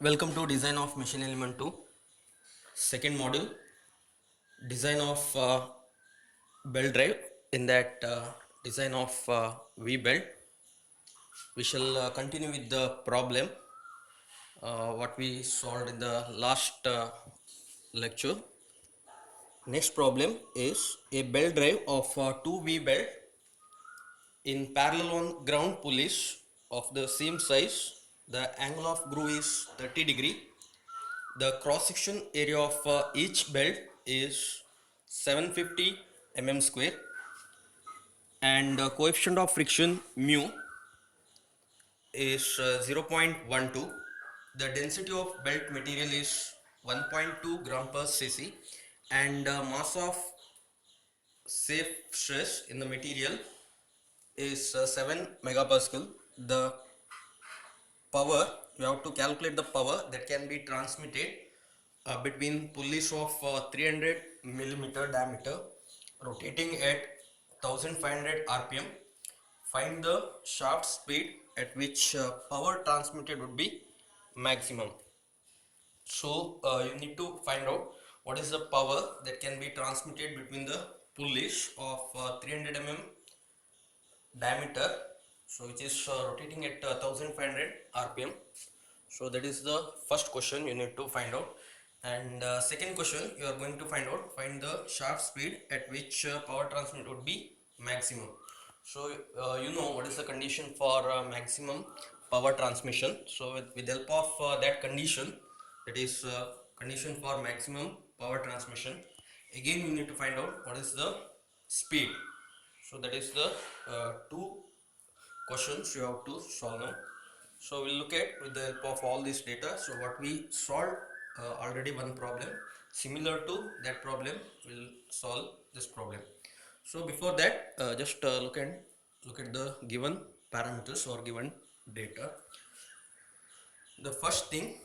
Welcome to Design of Machine Element 2, second module, design of belt drive. In that design of V belt, we shall continue with the problem what we solved in the last lecture. Next problem is a belt drive of two V belt in parallel on ground pulleys of the same size. The angle of groove is 30 degree. The cross section area of each belt is 750 mm square, and coefficient of friction mu is 0.12. The density of belt material is 1.2 gram per cc, and mass of safe stress in the material is 7 megapascal. The power, you have to calculate the power that can be transmitted between pulleys of 300 millimeter diameter rotating at 1500 rpm. Find the shaft speed at which power transmitted would be maximum. So you need to find out what is the power that can be transmitted between the pulleys of 300 mm diameter, so which is rotating at 1500 rpm. So that is the first question you need to find out. And second question, you are going to find the shaft speed at which power transmit would be maximum. So you know what is the condition for maximum power transmission. So with help of that condition, that is condition for maximum power transmission, again you need to find out what is the speed. So that is the two questions you have to solve now. So we'll look at with the help of all this data. So what we solved already one problem similar to that problem, we'll solve this problem. So before that, just look at the given parameters or given data. The first thing,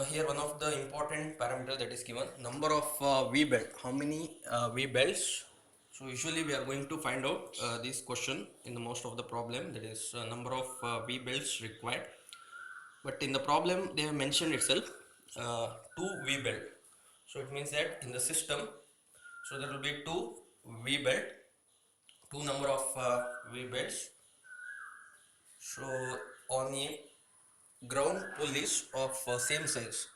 here one of the important parameter that is given, number of V belt, how many V belts. So usually we are going to find out this question in the most of the problem, that is number of V belts required. But in the problem they have mentioned itself 2 V belt. So it means that in the system, so there will be 2 V belt, 2 number of V belts. So on a ground pulleys of same size,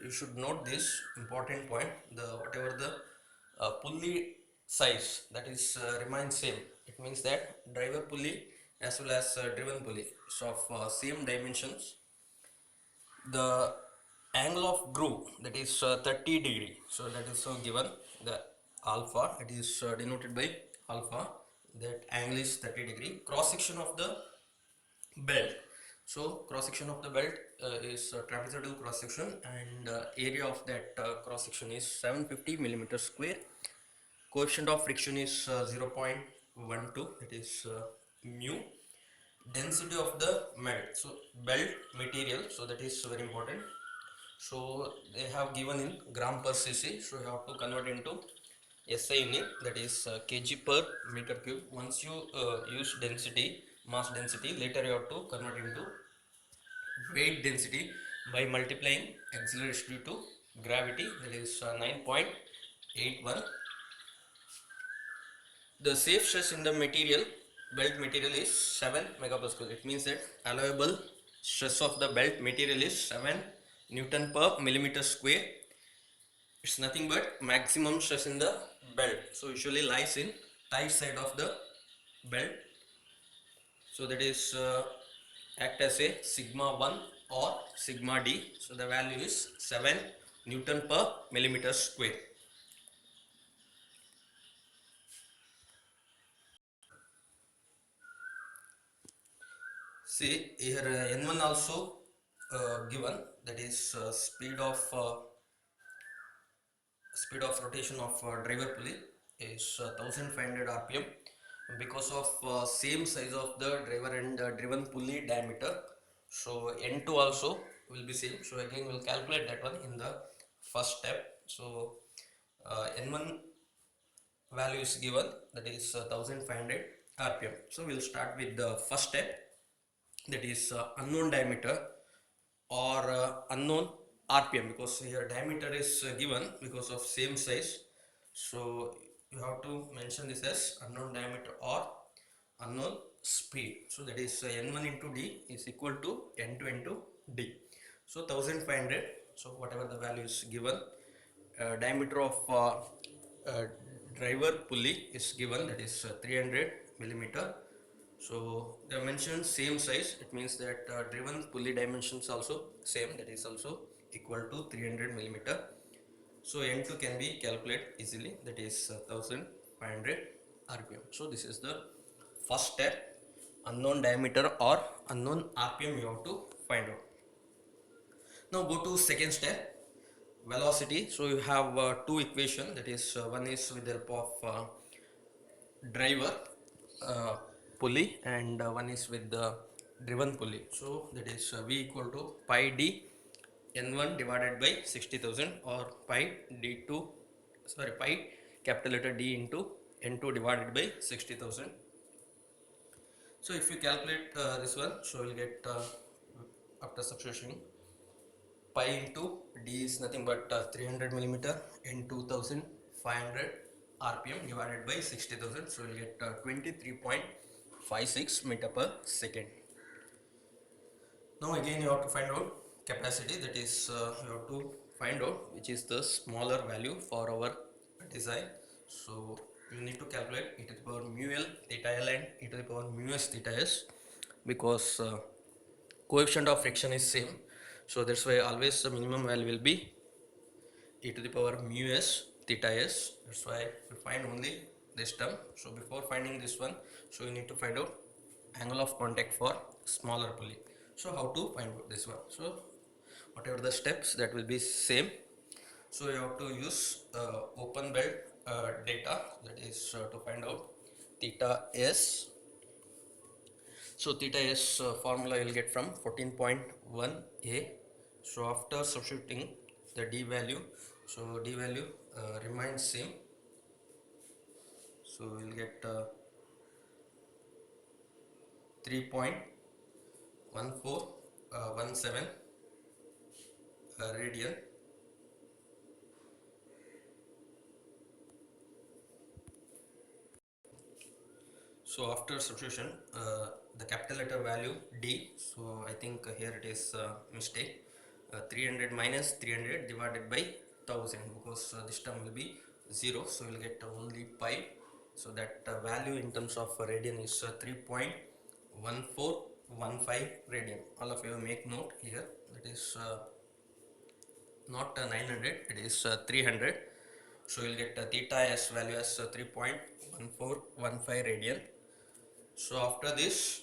you should note this important point, the whatever the pulley size, that is remains same. It means that driver pulley as well as driven pulley is of same dimensions. The angle of groove, that is 30 degree, so that is so given. The alpha, it is denoted by alpha, that angle is 30 degree. Cross section of the belt, so cross section of the belt is trapezoidal cross section, and area of that cross section is 750 millimeter square. Coefficient of friction is 0.12, it is mu. Density of the melt, so belt material, so that is very important. So they have given in gram per cc, so you have to convert into SI unit, that is kg per meter cube. Once you use density, mass density, later you have to convert into weight density by multiplying acceleration due to gravity, that is 9.81. The safe stress in the material, belt material, is 7 megapascal. It means that allowable stress of the belt material is 7 Newton per millimeter square. It's nothing but maximum stress in the belt, so usually lies in tight side of the belt. So that is act as a sigma 1 or sigma d. So the value is 7 Newton per millimeter square. See here n1 also given, that is speed of rotation of driver pulley is 1500 rpm. Because of same size of the driver and driven pulley diameter, so n2 also will be same. So again we'll calculate that one in the first step. So n1 value is given, that is 1500 rpm. So we'll start with the first step, that is unknown diameter or unknown RPM, because here diameter is given because of same size. So you have to mention this as unknown diameter or unknown speed. So that is n1 into d is equal to n2 into d. So 1500. So whatever the value is given, diameter of driver pulley is given, that is 300 millimeter. So they mentioned same size, it means that driven pulley dimensions also same, that is also equal to 300 millimeter. So n2 can be calculated easily, that is 1500 rpm. So this is the first step, unknown diameter or unknown rpm you have to find out. Now go to second step, velocity. So you have two equation, that is one is with the help of driver uh, pulley and one is with the driven pulley. So that is v equal to pi d n1 divided by 60,000 or pi d2, sorry, pi capital letter D into n2 divided by 60,000. So if you calculate this one, so you'll get after substitution pi into d is nothing but 300 millimeter in 2500 rpm divided by 60,000, so you'll get 23.56 meter per second. Now again you have to find out capacity, that is you have to find out which is the smaller value for our design. So you need to calculate e to the power mu l theta l and e to the power mu s theta s, because coefficient of friction is same. So that's why always the minimum value will be e to the power mu s theta s. That's why you find only this term. So before finding this one, so you need to find out angle of contact for smaller pulley. So how to find out this one? So whatever the steps, that will be same. So you have to use open belt data, that is to find out theta s. So theta s formula you will get from 14.1a. So after substituting the d value, so d value remains same. So you will get 3.1417 radian. So after substitution, the capital letter value d, so I think here it is mistake, 300 minus 300 divided by 1000, because this term will be 0, so we will get only pi. So that value in terms of radian is 3.1415 radian. All of you make note here, that is not 900, it is 300. So you will get theta s value as 3.1415 radian. So after this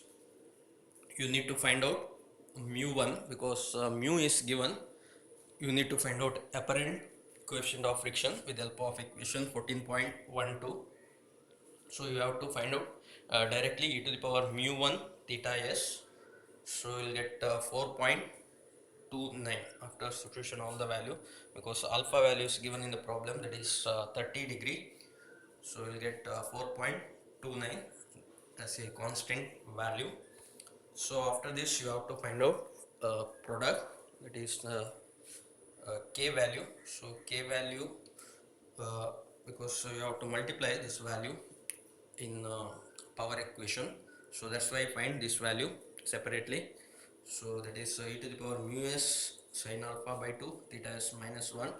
you need to find out mu1, because mu is given. You need to find out apparent coefficient of friction with the help of equation 14.12. So you have to find out directly e to the power mu1 theta s. So you will get 4.29 after substitution all the value, because alpha value is given in the problem, that is 30 degree. So you will get 4.29 as a constant value. So after this you have to find out product, that is k value. So k value, uh, because you have to multiply this value in power equation, so that's why I find this value separately. So that is e to the power mu s sin alpha by 2 theta s minus 1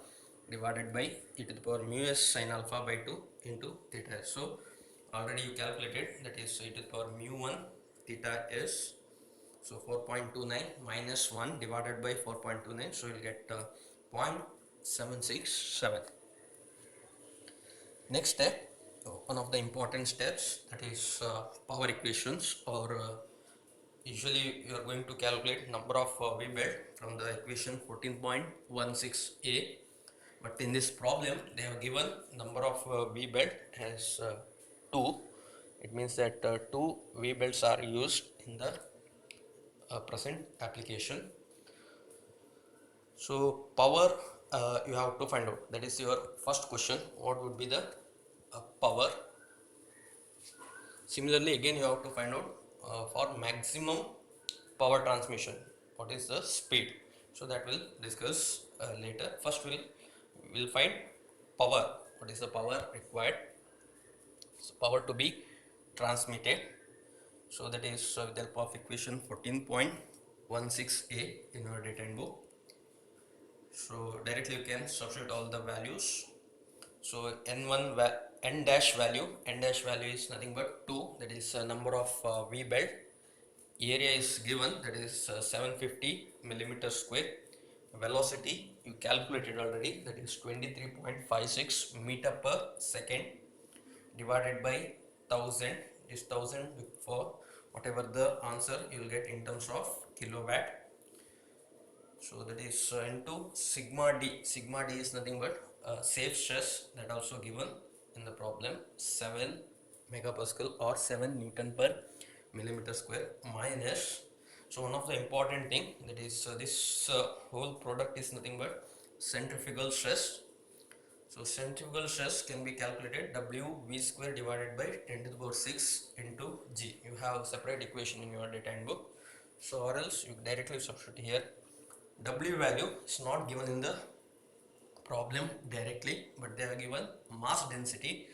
divided by e to the power mu s sin alpha by 2 into theta s. So already you calculated, that is e to the power mu 1 theta s. So 4.29 minus 1 divided by 4.29, so you'll get 0.767. Next step, one of the important steps, that is power equations, or usually you are going to calculate number of V belt from the equation 14.16a. But in this problem they have given number of V belt as 2. It means that 2 V belts are used in the present application. So power you have to find out, that is your first question, what would be the power. Similarly again you have to find out for maximum power transmission, what is the speed. So that we'll discuss later. First we'll find power. What is the power required? So power to be transmitted. So that is with the help of equation 14.16a in your data book. So directly you can substitute all the values. So n dash value is nothing but 2, that is number of V belt. Area is given, that is 750 millimeter square. Velocity you calculated already, that is 23.56 meter per second, divided by 1000. This 1000 for whatever the answer you will get in terms of kilowatt. So that is into sigma d. Sigma d is nothing but safe stress, that also given in the problem, 7 megapascal or 7 Newton per millimeter square, minus. So one of the important thing, that is this whole product is nothing but centrifugal stress. So centrifugal stress can be calculated W V square divided by 10 to the power 6 into G. You have separate equation in your data book. So or else you directly substitute here. W value is not given in the problem directly, but they are given mass density.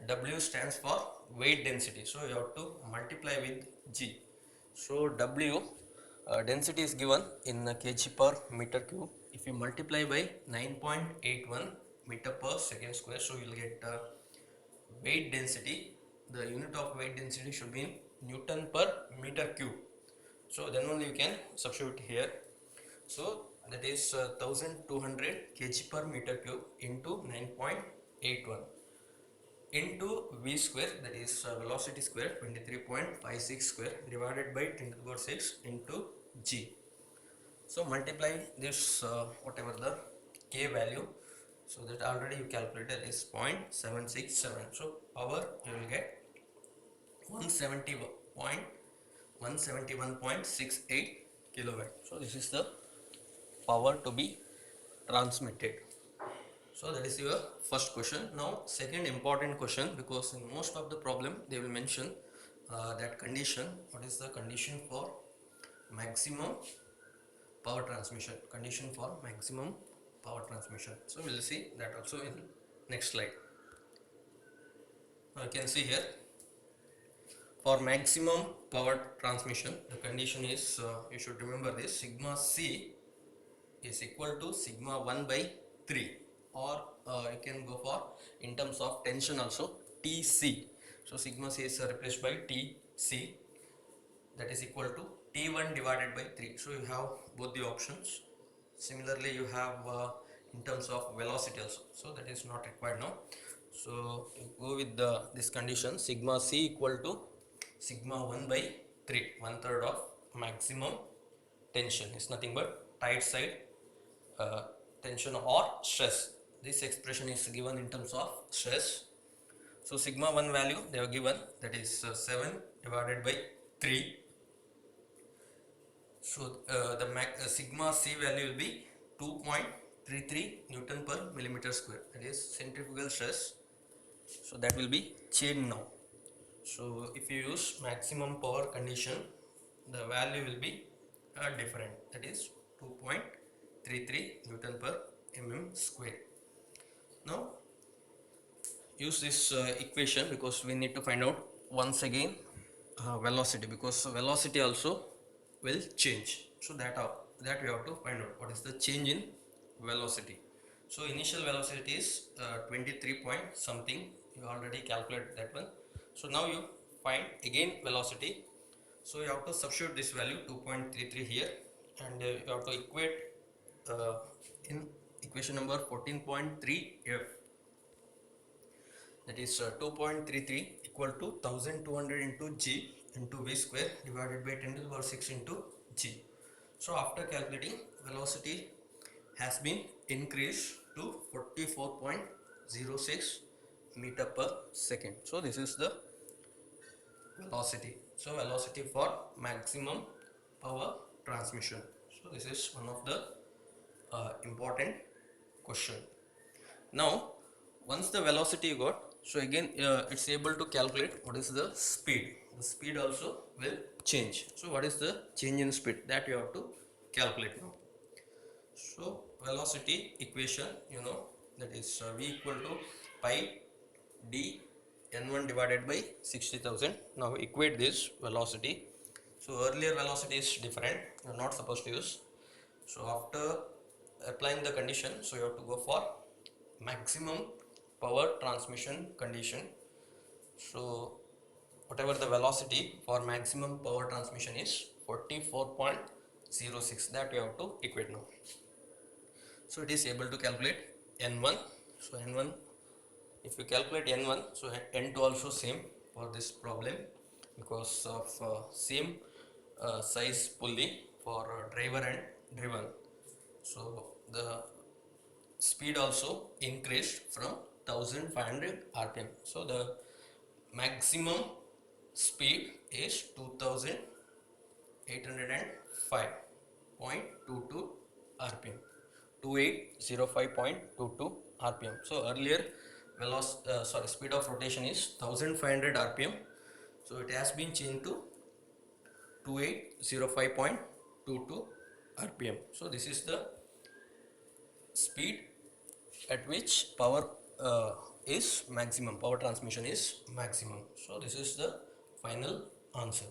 W stands for weight density, so you have to multiply with G. So W density is given in kg per meter cube. If you multiply by 9.81 meter per second square, so you will get weight density. The unit of weight density should be in Newton per meter cube. So then only you can substitute here. So that is 1200 kg per meter cube into 9.81 into V square, that is velocity square 23.56 square, divided by 10 to the power 6 into G. So multiply this whatever the K value, so that already you calculated is 0.767. So power you will get 171.68 kilowatt. So this is the power to be transmitted. So that is your first question. Now second important question, because in most of the problem they will mention that condition. What is the condition for maximum power transmission? Condition for maximum power transmission. So we will see that also in next slide. Now you can see here, for maximum power transmission the condition is, you should remember this, sigma C is equal to sigma 1 by 3, or you can go for in terms of tension also Tc. So sigma C is replaced by Tc, that is equal to T1 divided by 3. So you have both the options. Similarly you have in terms of velocity also, so that is not required now. So you go with this condition, sigma C equal to sigma 1 by 3, 1/3 of maximum tension is nothing but tight side tension or stress. This expression is given in terms of stress. So sigma 1 value they are given, that is 7 divided by 3. So the sigma C value will be 2.33 Newton per millimeter square, that is centrifugal stress. So that will be changed now. So if you use maximum power condition, the value will be different, that is 2.33 Newton per mm square. Now use this equation, because we need to find out once again velocity, because velocity also will change. So that we have to find out what is the change in velocity. So initial velocity is 23 point something, you already calculated that one. So now you find again velocity. So you have to substitute this value 2.33 here, and you have to equate in equation number 14.3f, that is 2.33 equal to 1200 into G into V square divided by 10 to the power 6 into G. So after calculating, velocity has been increased to 44.06 meter per second. So this is the velocity. So velocity for maximum power transmission. So this is one of the important question. Now once the velocity you got, so again it's able to calculate what is the speed. The speed also will change. So what is the change in speed, that you have to calculate now. So velocity equation, you know, that is V equal to pi d n1 divided by 60,000. Now equate this velocity. So earlier velocity is different, you are not supposed to use. So after applying the condition, so you have to go for maximum power transmission condition. So whatever the velocity for maximum power transmission is 44.06, that you have to equate now. So it is able to calculate n1. So n1, if you calculate n1, so n2 also same for this problem, because of same size pulley for driver and driven. So the speed also increased from 1500 rpm. So the maximum speed is 2805.22 rpm, 2805.22 rpm. So earlier speed of rotation is 1500 rpm, so it has been changed to 2805.22 rpm. So this is the speed at which power is maximum, power transmission is maximum. So this is the final answer.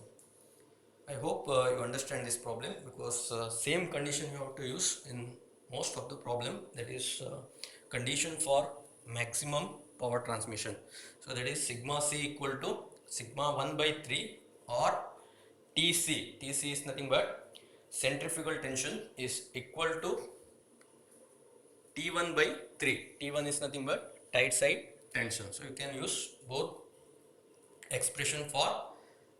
I hope you understand this problem, because same condition you have to use in most of the problem, that is condition for maximum power transmission. So that is sigma c equal to sigma 1 by 3 or Tc. Tc is nothing but centrifugal tension is equal to T1 by 3. T1 is nothing but tight side tension. So you can use both expression for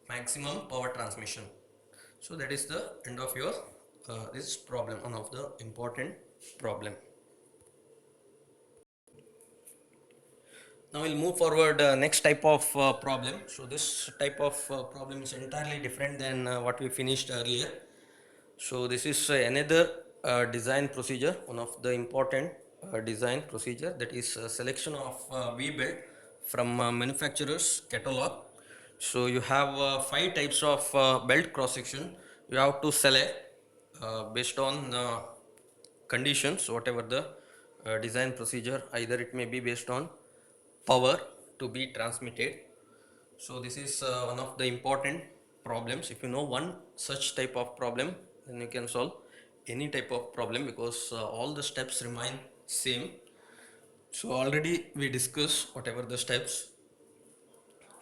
maximum power transmission. So that is the end of your this problem, one of the important problem. Now we'll move forward next type of problem. So this type of problem is entirely different than what we finished earlier. So this is another design procedure, one of the important design procedure, that is selection of V-belt from manufacturer's catalog. So you have 5 types of belt cross section. You have to select based on conditions, whatever the design procedure, either it may be based on power to be transmitted. So this is one of the important problems. If you know one such type of problem, then you can solve any type of problem, because all the steps remain same. So already we discussed whatever the steps,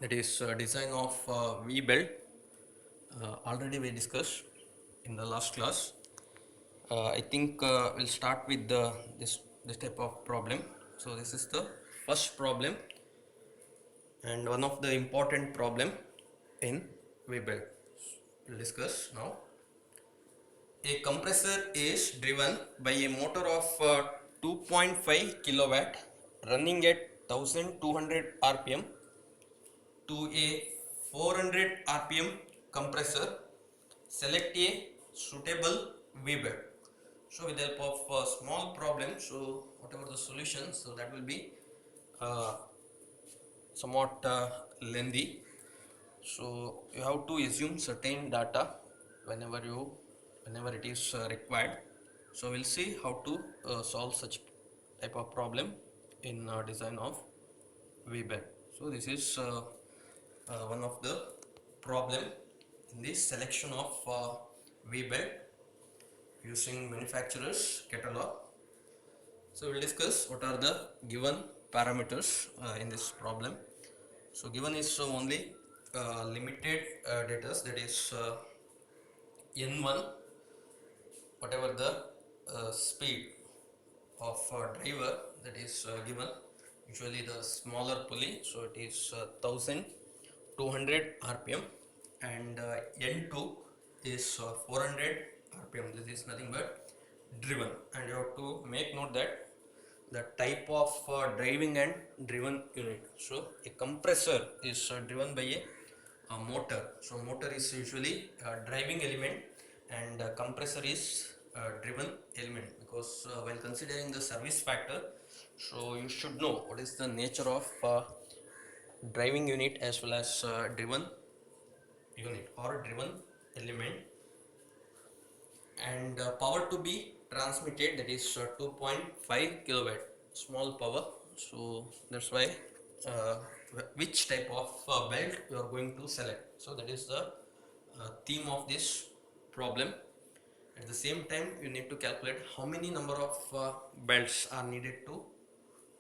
that is design of V belt, already we discussed in the last class. I think we'll start with this type of problem. So this is the first problem, and one of the important problem in V belt. We'll discuss now. A compressor is driven by a motor of 2.5 kilowatt running at 1200 rpm to a 400 rpm compressor. Select a suitable V-belt. So with the help of a small problem, so whatever the solution, so that will be uh, somewhat lengthy. So you have to assume certain data whenever it is required. So we'll see how to solve such type of problem in design of V-belt. So this is one of the problem in this selection of V-belt using manufacturer's catalog. So we'll discuss what are the given parameters in this problem. So given is only limited data, that is n1, whatever the speed of driver, that is given, usually the smaller pulley, so it is 1200 rpm, and n2 is 400 rpm. This is nothing but driven, and you have to make note that the type of driving and driven unit. So a compressor is driven by a motor. So motor is usually a driving element, and compressor is a driven element, because while considering the service factor, so you should know what is the nature of driving unit as well as driven unit or driven element. And power to be transmitted, that is 2.5 kilowatt, small power. So that's why uh, which type of belt you are going to select. So that is the theme of this problem. At the same time, you need to calculate how many number of belts are needed to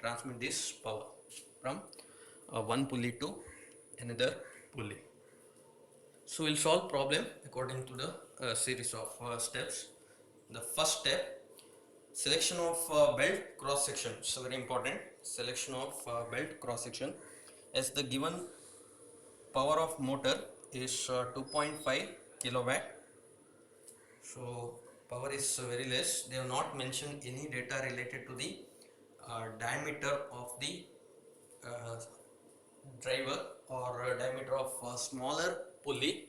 transmit this power from one pulley to another pulley. So we'll solve problem according to the series of steps. The first step, selection of belt cross section. So very important, selection of belt cross section. As the given power of motor is 2.5 kilowatt, so power is very less. They have not mentioned any data related to the diameter of the uh, driver or diameter of smaller pulley.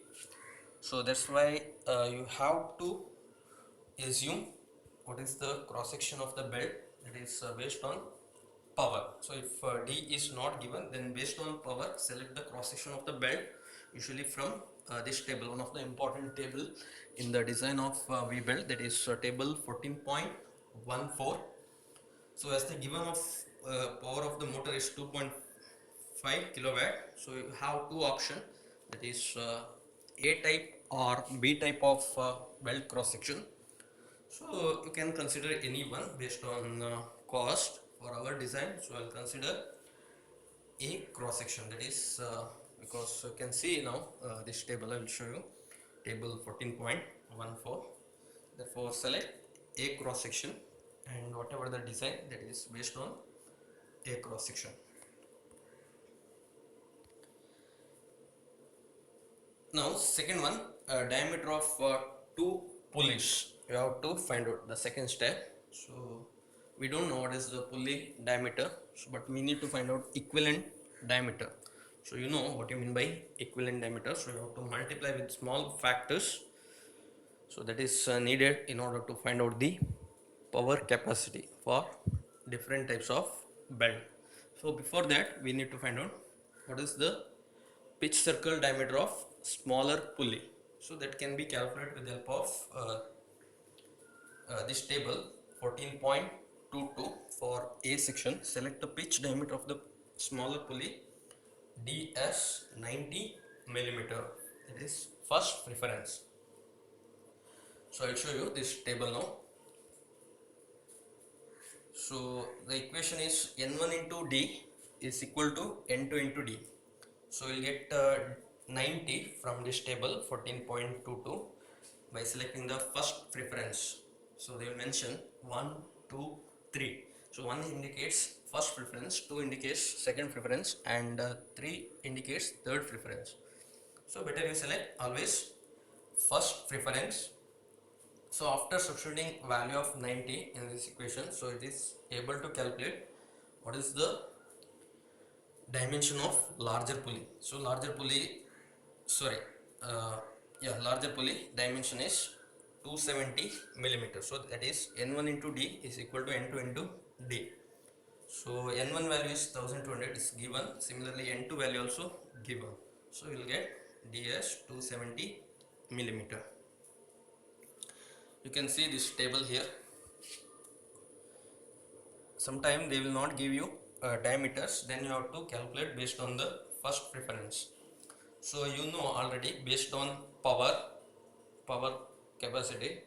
So that's why you have to assume what is the cross section of the belt, that is based on power. So if D is not given, then based on power select the cross section of the belt, usually from this table, one of the important table in the design of V belt, that is table 14.14. So as the given of power of the motor is 2.5 kilowatt, so you have two option, that is A type or B type of belt cross section. So you can consider any one based on cost. For our design, so I'll consider A cross section, that is because you can see now this table I will show you, table 14.14. Therefore select A cross section, and whatever the design, that is based on A cross section. Now second one, diameter of two pulleys. You have to find out the second step. So we don't know what is the pulley diameter, so, but we need to find out equivalent diameter. So you know what you mean by equivalent diameter. So you have to multiply with small factors. So that is needed in order to find out the power capacity for different types of belt. So before that, we need to find out what is the pitch circle diameter of smaller pulley. So that can be calculated with the help of this table 14.22. For A section, select the pitch diameter of the smaller pulley D as 90 millimeter. That is first preference. So I'll show you this table now. So the equation is N1 into D is equal to N2 into D. So we'll get 90 from this table 14.22 by selecting the first preference. So they will mention 1, 2, 3. So 1 indicates first preference, 2 indicates second preference, and 3 indicates third preference. So better you select always first preference. So after substituting value of 90 in this equation, so it is able to calculate what is the dimension of larger pulley. So larger pulley, sorry, larger pulley dimension is 270 millimeter. So that is N1 into D is equal to N2 into D. So N1 value is 1200 is given. Similarly N2 value also given. So we will get D as 270 millimeter. You can see this table here. Sometime they will not give you diameters, then you have to calculate based on the first preference. So you know already based on power capacity.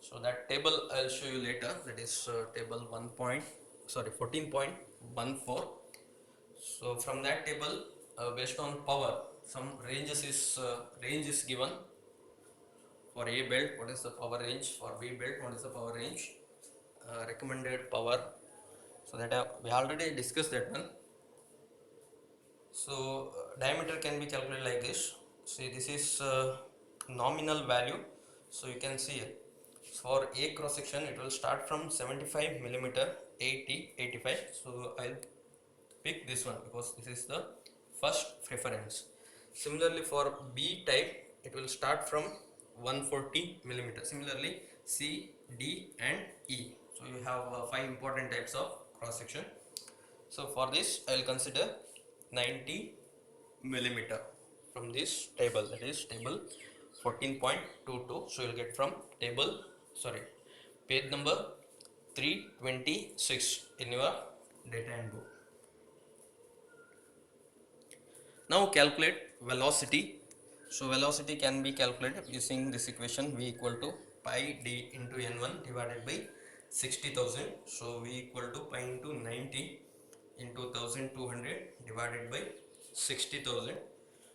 So that table I'll show you later, that is table 14.14. So from that table based on power, some range is given. For A belt, what is the power range? For B belt, what is the power range? Recommended power. So that we already discussed that one. So diameter can be calculated like this. See, this is nominal value. So you can see it. For A cross section, it will start from 75 millimeter, 80, 85. So I'll pick this one because this is the first preference. Similarly for B type, it will start from 140 millimeter. Similarly C, D and E. So you have 5 important types of cross section. So for this I will consider 90 millimeter from this table, that is table 14.22. So you will get from table, sorry, page number 326 in your data handbook. Now calculate velocity. So velocity can be calculated using this equation, v equal to pi d into n1 divided by 60,000. So v equal to pi into 90 into 1200 divided by 60,000.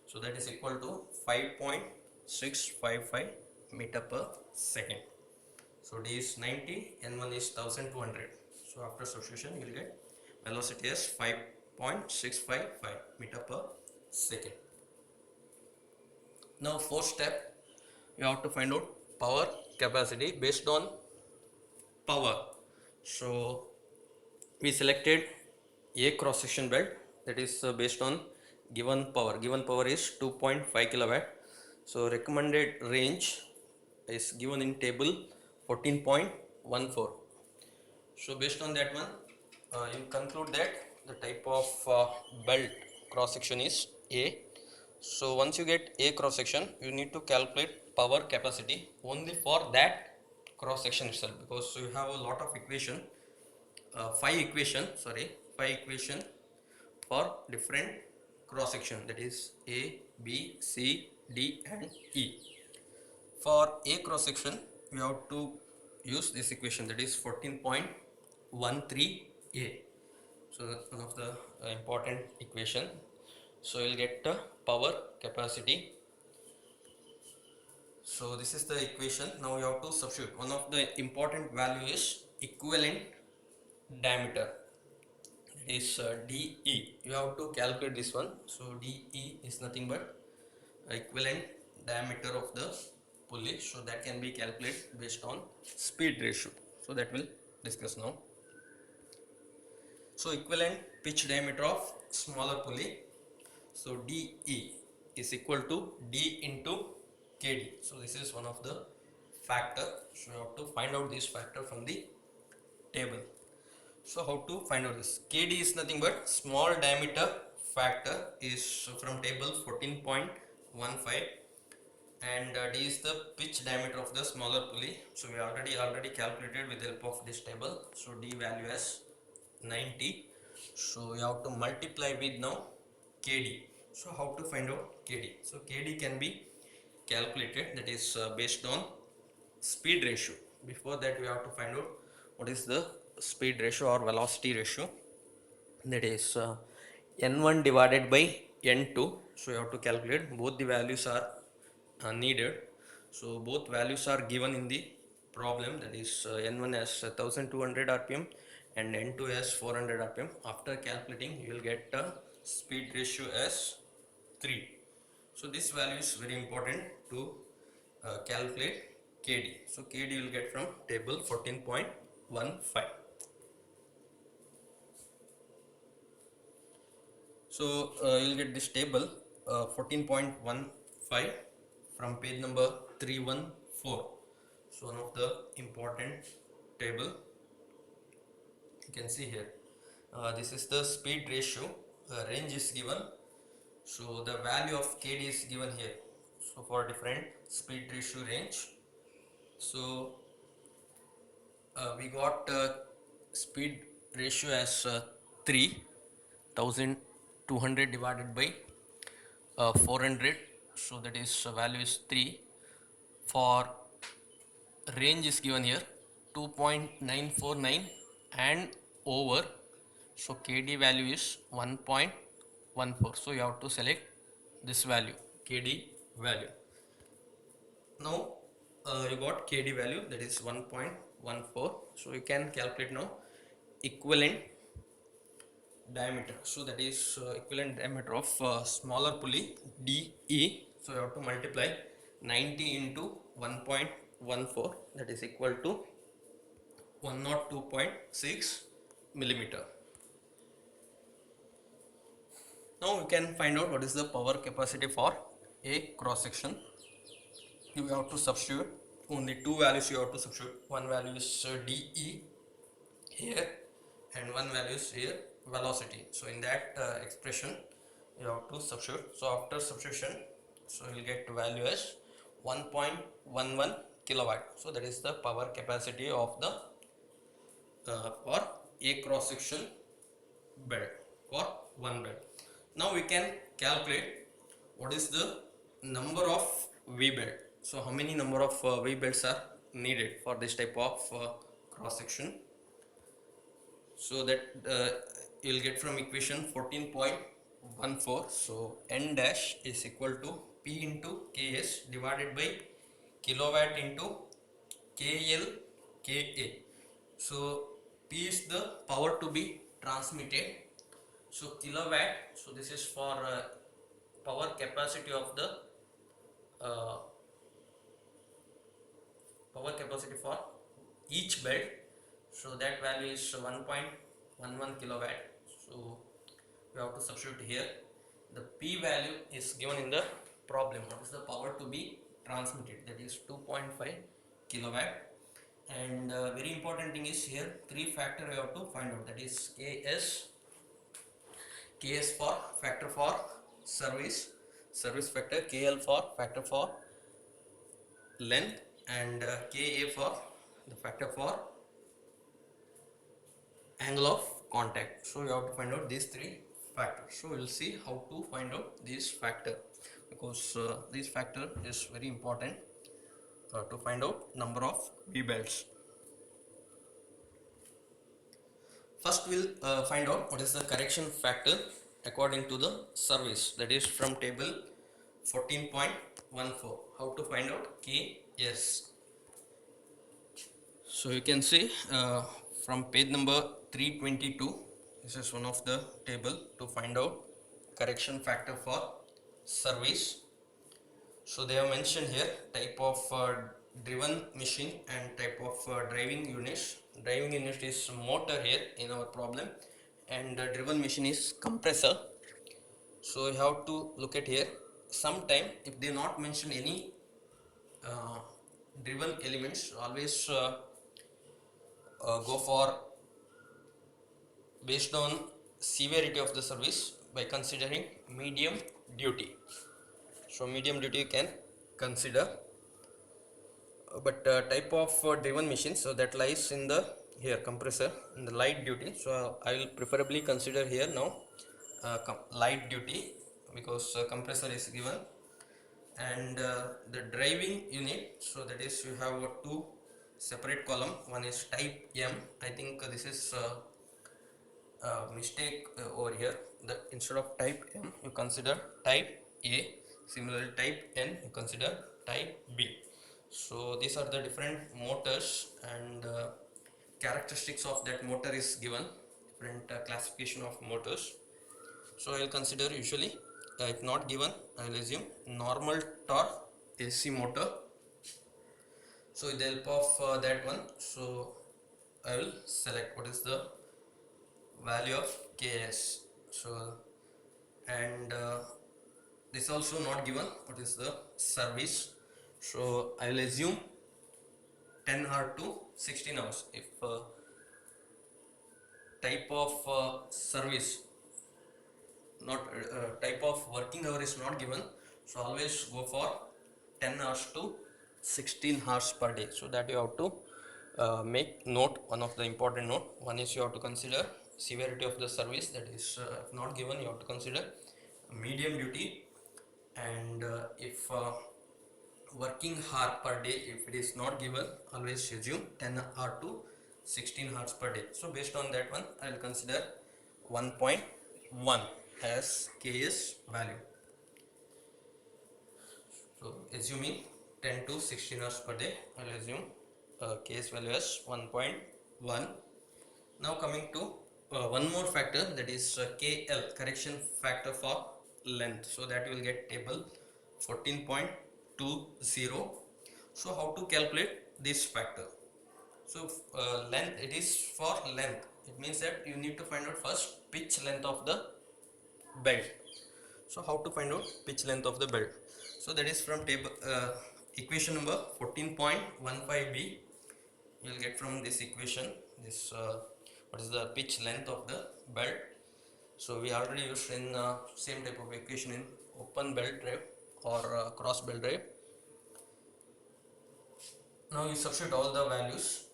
So that is equal to 5.655 meter per second. So d is 90, n1 is 1200. So after substitution you will get velocity as 5.655 meter per second. Now fourth step, you have to find out power capacity based on power. So we selected a cross section belt, that is based on given power. Given power is 2.5 kilowatt. So recommended range is given in table 14.14. So based on that one, you conclude that the type of belt cross section is A. So once you get A cross section, you need to calculate power capacity only for that cross section itself, because you have a lot of equation, five equation for different cross section, that is A, B, C, D and E. For A cross section, we have to use this equation, that is 14.13A. So that's one of the important equation. So you'll get the power capacity. So this is the equation. Now you have to substitute. One of the important value is equivalent diameter, that is DE. You have to calculate this one. So DE is nothing but equivalent diameter of the pulley. So that can be calculated based on speed ratio. So that we'll discuss now. So equivalent pitch diameter of smaller pulley. So DE is equal to D into KD. So this is one of the factor. So you have to find out this factor from the table. So how to find out this? KD is nothing but small diameter factor, is from table 14.15, and D is the pitch diameter of the smaller pulley. So we already calculated with the help of this table. So D value as 90. So you have to multiply with now KD. So how to find out KD? So KD can be calculated, that is based on speed ratio. Before that we have to find out what is the speed ratio or velocity ratio, that is n1 divided by n2. So you have to calculate, both the values are needed. So both values are given in the problem, that is n1 as 1200 rpm and n2 as 400 rpm. After calculating you will get speed ratio as 3. So this value is very important to calculate KD. So KD you will get from table 14.15. So you will get this table 14.15 from page number 314. So one of the important table you can see here. This is the speed ratio, range is given. So the value of KD is given here. So for different speed ratio range, so we got speed ratio as 3,200 divided by 400. So that is value is 3. For range is given here 2.949 and over. So KD value is 1.14. So you have to select this value, KD value. Now you got KD value, that is 1.14. So you can calculate now equivalent diameter. So that is equivalent diameter of smaller pulley DE. So you have to multiply 90 into 1.14, that is equal to 102.6 millimeter. Now you can find out what is the power capacity for a cross section. You have to substitute only two values. You have to substitute. One value is DE here and one value is here velocity. So in that expression you have to substitute. So after substitution, so you will get value as 1.11 kilowatt. So that is the power capacity of the for a cross section belt, for one belt. Now we can calculate what is the number of V belt. So how many number of V belts are needed for this type of cross section. So that you'll get from equation 14.14. So N dash is equal to P into Ks divided by kilowatt into KL KA. So P is the power to be transmitted. So kilowatt. So this is for power capacity of the uh, power capacity for each belt. So that value is 1.11 kilowatt. So we have to substitute here. The P value is given in the problem. What is the power to be transmitted? That is 2.5 kilowatt. And very important thing is here, three factor we have to find out. That is KS for factor for service factor, KL for factor for length, and Ka for the factor for angle of contact. So you have to find out these three factors. So we will see how to find out this factor, because this factor is very important to find out number of V belts. First we'll find out what is the correction factor according to the service, that is from table 14.14. How to find out Ks? So you can see from page number 322, this is one of the table to find out correction factor for service. So they have mentioned here type of driven machine and type of driving units. Driving unit is motor here in our problem, and driven machine is compressor. So you have to look at here. Sometime if they not mention any uh, driven elements, always go for based on severity of the service by considering medium duty. So medium duty you can consider, but type of driven machine, so that lies in the here compressor in the light duty. So I will preferably consider here now light duty, because compressor is given. And the driving unit, so that is you have two separate column. One is type M. I think this is mistake over here. The instead of type M you consider type A. Similarly type N you consider type B. So these are the different motors, and characteristics of that motor is given, different classification of motors. So I will consider usually, if not given, I will assume normal torque AC motor. So with the help of that one, so I will select what is the value of Ks. So and this also not given, what is the service. So I will assume 10 hour to 16 hours. If type of service not type of working hour is not given, so always go for 10 hours to 16 hours per day. So that you have to make note, one of the important note. One is you have to consider severity of the service, that is if not given you have to consider medium duty. And if working hour per day, if it is not given, always assume 10 hour to 16 hours per day. So based on that one I will consider 1.1 as Ks value. So assuming 10 to 16 hours per day, I will assume Ks value as 1.1. Now coming to one more factor, that is KL, correction factor for length. So that you will get table 14.20. So how to calculate this factor? So length, it is for length. It means that you need to find out first pitch length of the belt. So how to find out pitch length of the belt? So that is from table equation number 14.15b. You will get from this equation this what is the pitch length of the belt. So we already used in same type of equation in open belt drive or cross belt drive. Now you substitute all the values.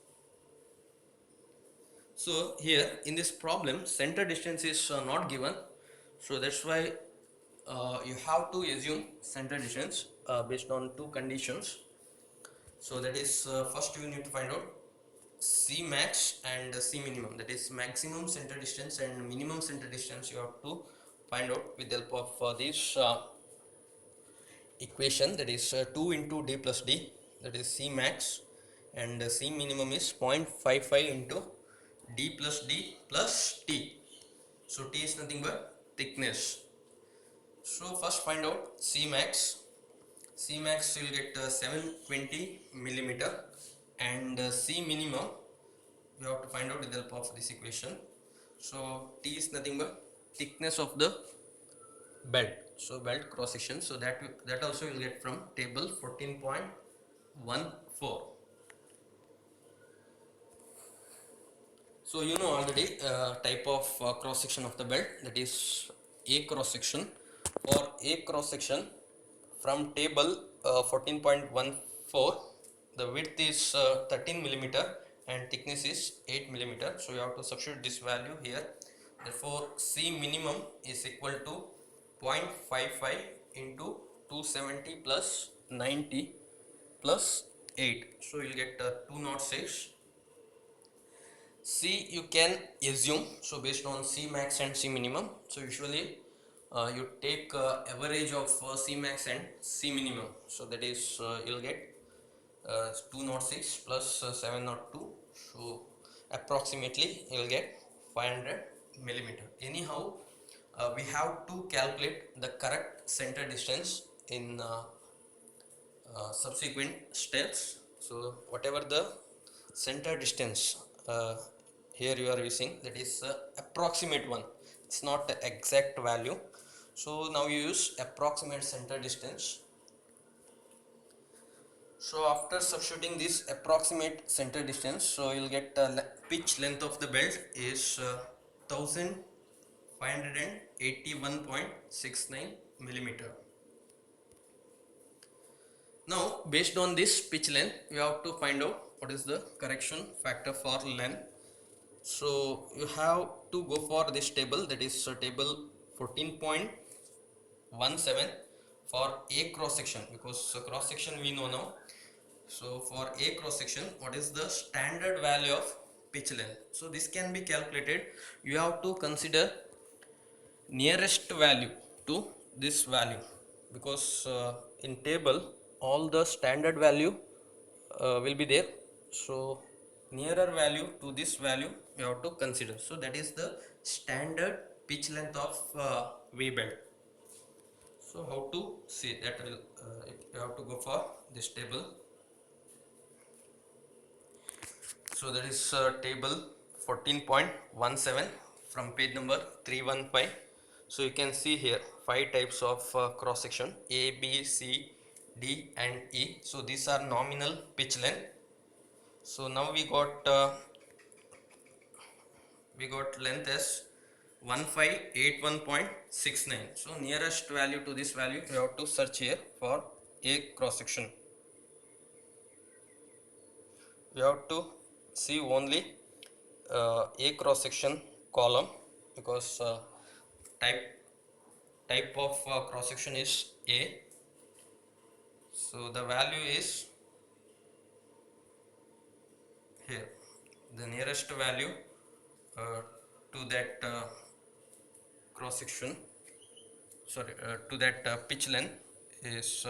So here in this problem center distance is not given, so that's why you have to assume center distance based on two conditions. So that is first you need to find out C max and C minimum, that is maximum center distance and minimum center distance you have to find out with the help of this equation, that is 2 into d plus d, that is C max, and C minimum is 0.55 into d plus d plus t. So t is nothing but thickness. So first find out C max. C max you will get 720 millimeter, and C minimum we have to find out with the help of this equation. So T is nothing but thickness of the belt, so belt cross section, so that also you will get from table 14.14. So you know already type of cross section of the belt, that is A cross section. For A cross section from table 14.14, the width is 13 millimeter and thickness is 8 millimeter, so you have to substitute this value here. Therefore C minimum is equal to 0.55 into 270 plus 90 plus 8, so you will get 206. C you can assume, so based on C max and C minimum, so usually you take average of C max and C minimum, so that is you'll get 206 plus 702, so approximately you'll get 500 millimeter. Anyhow we have to calculate the correct center distance in subsequent steps. So whatever the center distance here you are using, that is approximate one, it's not the exact value. So now you use approximate center distance. So after substituting this approximate center distance, so you'll get pitch length of the belt is 1581.69 millimeter. Now based on this pitch length you have to find out what is the correction factor for length. So you have to go for this table, that is table 14.17 for A cross section, because cross section we know now. So for A cross section, what is the standard value of pitch length? So this can be calculated. You have to consider nearest value to this value, because in table all the standard value will be there. So nearer value to this value you have to consider. So that is the standard pitch length of V belt. So how to see that will you have to go for this table. So that is table 14.17 from page number 315. So you can see here 5 types of cross section: A, B, C, D and E. So these are nominal pitch length. So now we got length as 1581.69. So nearest value to this value we have to search here for A cross section. We have to see only A cross section column, because type of cross section is A. So the value is here, the nearest value to that cross section, to that pitch length is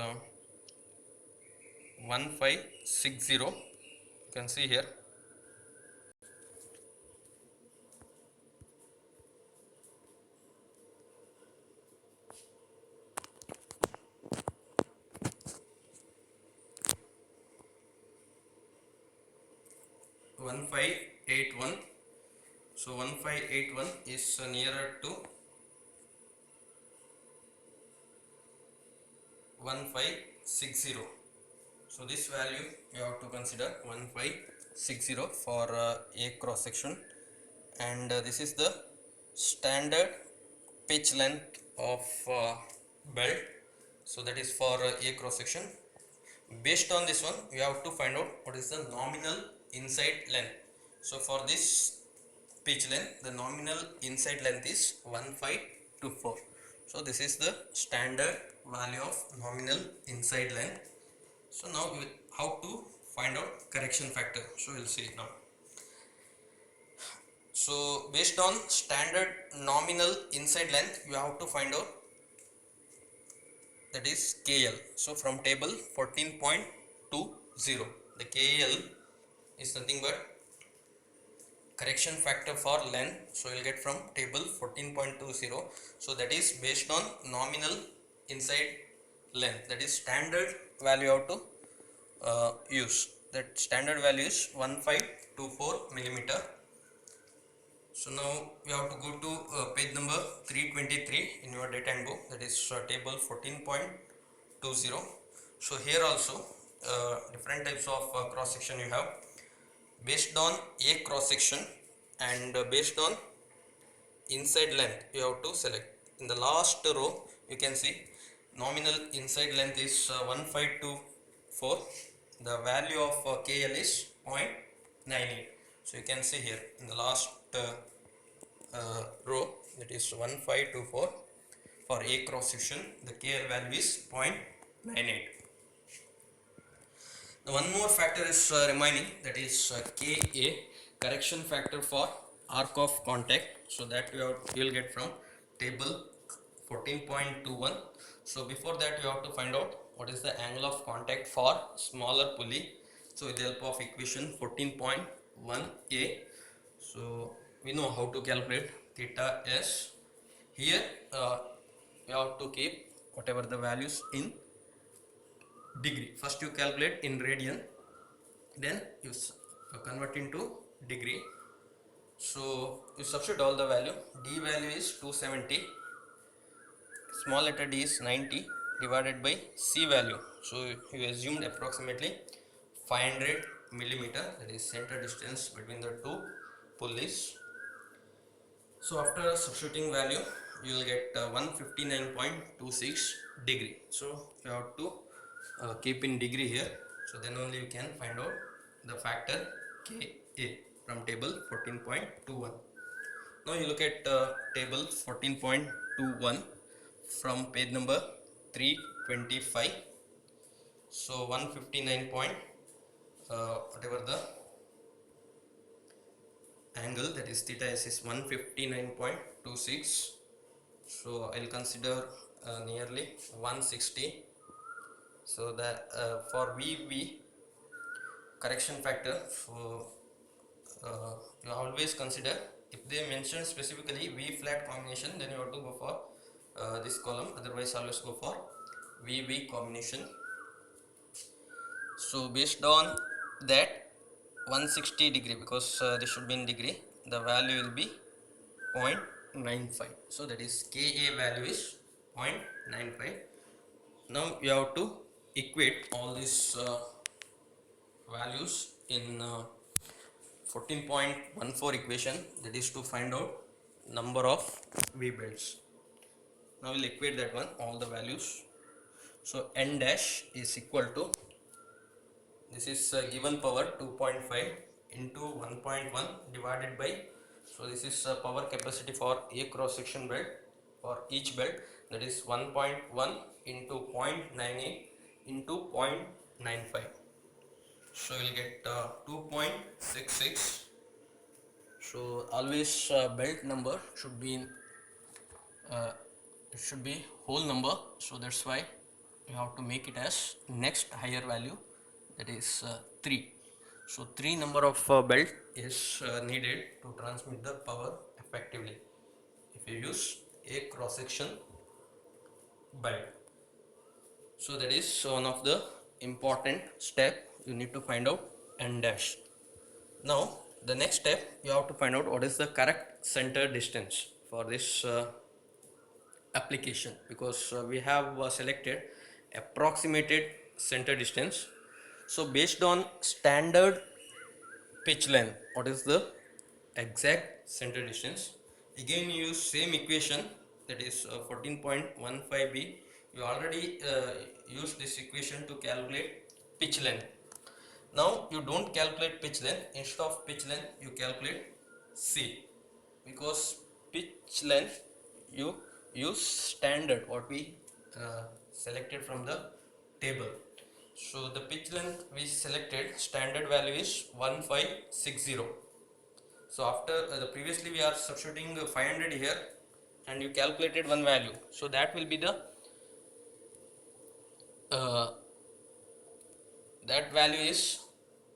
1560. You can see here. One five eight one. So 1581 is nearer to 1560. So this value you have to consider 1560 for A cross section, and this is the standard pitch length of belt. So that is for A cross section. Based on this one, you have to find out what is the nominal inside length. So for this pitch length, the nominal inside length is 1524. So this is the standard value of nominal inside length. So now how to find out correction factor. So we'll see now. So based on standard nominal inside length, you have to find out, that is KL. So from table 14.20, the KL is nothing but correction factor for length. So you'll get from table 14.20. So that is based on nominal inside length, that is standard value how to use. That standard value is 1524 millimeter. So now we have to go to page number 323 in your data handbook, that is table 14.20. So here also different types of cross section you have. Based on a cross section and based on inside length, you have to select. In the last row you can see nominal inside length is 1524. The value of KL is 0.98. So you can see here in the last row, that is 1524. For a cross section, the KL value is 0.98. Now one more factor is remaining, that is KA, correction factor for arc of contact. So that you will get from table 14.21. So before that you have to find out what is the angle of contact for smaller pulley. So with the help of equation 14.1a, so we know how to calculate theta s. Here you have to keep whatever the values in degree. First you calculate in radian, then you convert into degree. So you substitute all the value. D value is 270, small letter d is 90 divided by C value. So you assumed approximately 500 millimeter, that is center distance between the two pulleys. So after substituting value, you will get 159.26 degree. So you have to keep in degree here. So then only you can find out the factor KA from table 14.21. Now you look at table 14.21 from page number 325. So 159 point whatever the angle, that is theta s is 159.26. so I'll consider nearly 160. So that for VV correction factor, so you always consider, if they mention specifically V flat combination, then you have to go for this column, otherwise always go for VV combination. So based on that 160 degree, because this should be in degree, the value will be 0.95. so that is KA value is 0.95. Now you have to equate all these values in 14.14 equation, that is to find out number of V belts. Now we'll equate that one, all the values. So N dash is equal to, this is given power 2.5 into 1.1 divided by, so this is power capacity for a cross section belt for each belt, that is 1.1 into 0.98 into 0.95. So we'll get 2.66. so always belt number should be in it should be whole number, so that's why you have to make it as next higher value, that is 3. So 3 number of belt is needed to transmit the power effectively if you use a cross section belt. So that is one of the important step you need to find out N dash. Now the next step, you have to find out what is the correct center distance for this application, because we have selected approximated center distance. So based on standard pitch length, what is the exact center distance? Again you use same equation, that is 14.15b. you already used this equation to calculate pitch length. Now you don't calculate pitch length, instead of pitch length you calculate C, because pitch length you use standard what we selected from the table. So the pitch length we selected standard value is 1560. So after the previously we are substituting 500 here and you calculated one value, so that will be the uh, that value is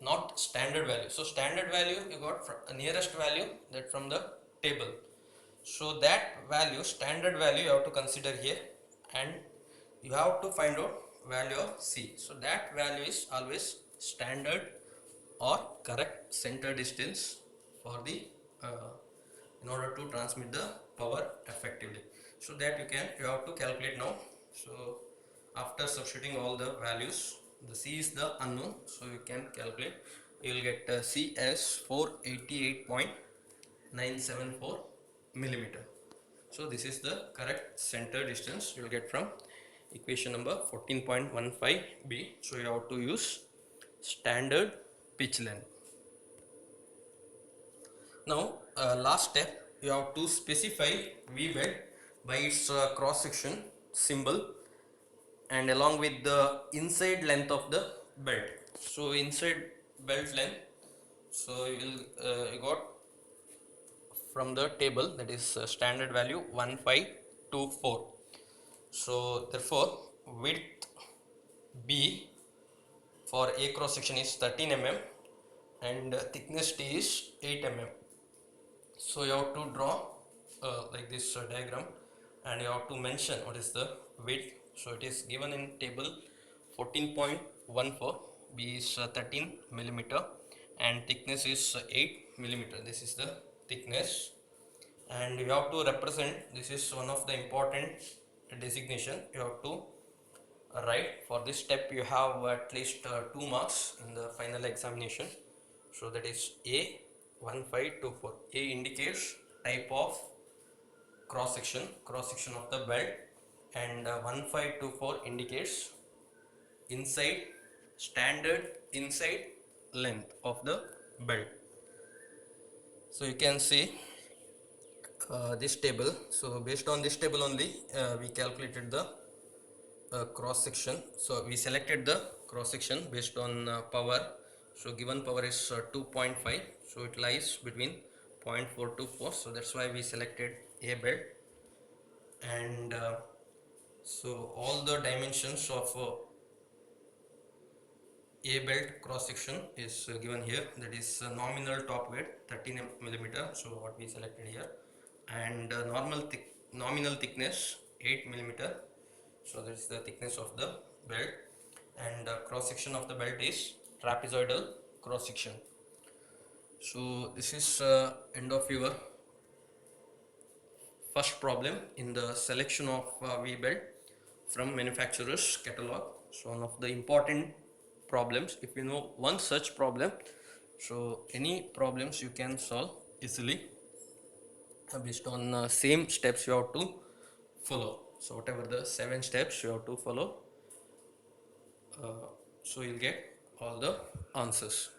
not standard value. So standard value you got from nearest value that from the table. So that value, standard value you have to consider here, and you have to find out value of C. So that value is always standard or correct center distance for the in order to transmit the power effectively. So that you have to calculate now. So after substituting all the values, the C is the unknown, so you can calculate. You will get C as 488.974 millimeter. So this is the correct center distance you will get from equation number 14.15b. So you have to use standard pitch length. Now last step, you have to specify V bed by its cross section symbol and along with the inside length of the belt. So inside belt length, so you will you got from the table, that is standard value 1524. So therefore width B for A cross section is 13 mm and thickness T is 8 mm. So you have to draw like this diagram, and you have to mention what is the width. So it is given in table 14.14. B is 13 millimeter and thickness is 8 millimeter. This is the thickness, and you have to represent, this is one of the important designation you have to write. For this step you have at least 2 marks in the final examination. So that is A 1524. A indicates type of cross section of the belt, and 1524 indicates inside standard inside length of the belt. So you can see this table. So based on this table only we calculated the cross section. So we selected the cross section based on power. So given power is 2.5, so it lies between 0.4 to 4, so that's why we selected A belt. And so all the dimensions of A belt cross section is given here. That is nominal top weight 13 millimeter, so what we selected here, and nominal thickness 8 millimeter, so that is the thickness of the belt, and cross section of the belt is trapezoidal cross section. So this is end of your first problem in the selection of V belt from manufacturer's catalog. So one of the important problems, if you know one such problem, so any problems you can solve easily based on same steps you have to follow. So whatever the 7 steps you have to follow, so you'll get all the answers.